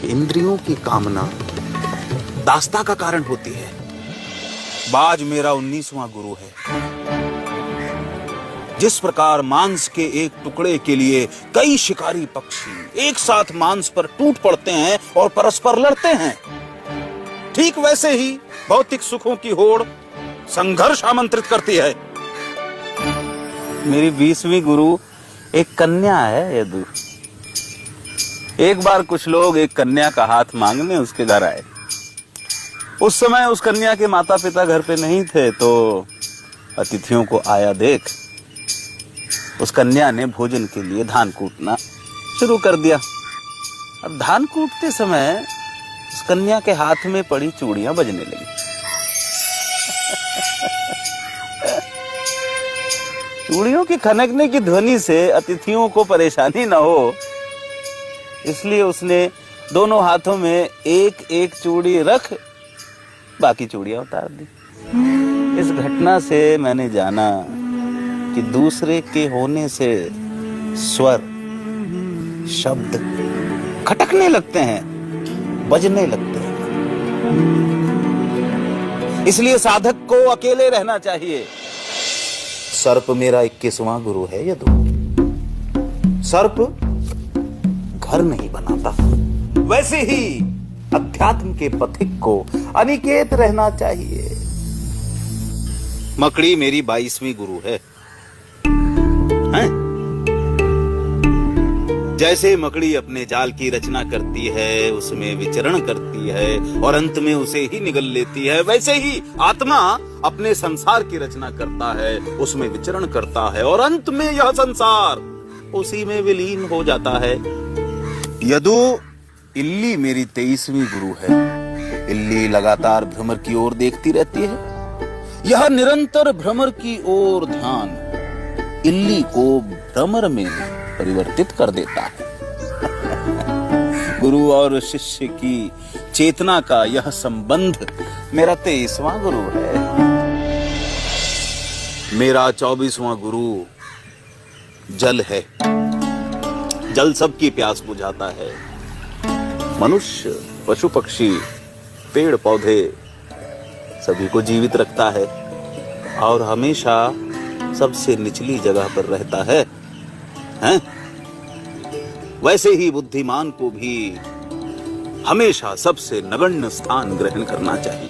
इंद्रियों की कामना दास्ता का कारण होती है। बाज मेरा 19वां गुरु है। जिस प्रकार मांस के एक टुकड़े के लिए कई शिकारी पक्षी एक साथ मांस पर टूट पड़ते हैं और परस्पर लड़ते हैं, ठीक वैसे ही भौतिक सुखों की होड़ संघर्ष आमंत्रित करती है। मेरी 20वीं गुरु एक कन्या है यदु। एक बार कुछ लोग एक कन्या का हाथ मांगने उसके घर आए। उस समय उस कन्या के माता पिता घर पे नहीं थे, तो अतिथियों को आया देख उस कन्या ने भोजन के लिए धान कूटना शुरू कर दिया। अब धान कूटते समय उस कन्या के हाथ में पड़ी चूड़ियां बजने लगी। चूड़ियों की खनकने की ध्वनि से अतिथियों को परेशानी न हो, इसलिए उसने दोनों हाथों में एक एक चूड़ी रख बाकी चूड़ियां उतार दी। इस घटना से मैंने जाना कि दूसरे के होने से स्वर शब्द खटकने लगते हैं, बजने लगते हैं। इसलिए साधक को अकेले रहना चाहिए। सर्प मेरा 21वां गुरु है यदु। सर्प घर नहीं बनाता, वैसे ही अध्यात्म के पथिक को अनिकेत रहना चाहिए। मकड़ी मेरी 22वीं गुरु है। जैसे मकड़ी अपने जाल की रचना करती है, उसमें विचरण करती है और अंत में उसे ही निगल लेती है, वैसे ही आत्मा अपने संसार की रचना करता है, उसमें विचरण करता है और अंत में यह संसार उसी में विलीन हो जाता है। यदु इल्ली मेरी 23वीं गुरु है। इल्ली लगातार भ्रमर की ओर देखती रहती है। यह निरंतर भ्रमर की ओर ध्यान इल्ली को भ्रमर में परिवर्तित कर देता है। गुरु और शिष्य की चेतना का यह संबंध मेरा 23वां गुरु है। मेरा 24वां गुरु जल है। जल सबकी प्यास बुझाता है। मनुष्य, पशु पक्षी, पेड़ पौधे सभी को जीवित रखता है और हमेशा सबसे निचली जगह पर रहता है, हैं? वैसे ही बुद्धिमान को भी हमेशा सबसे नगण्य स्थान ग्रहण करना चाहिए।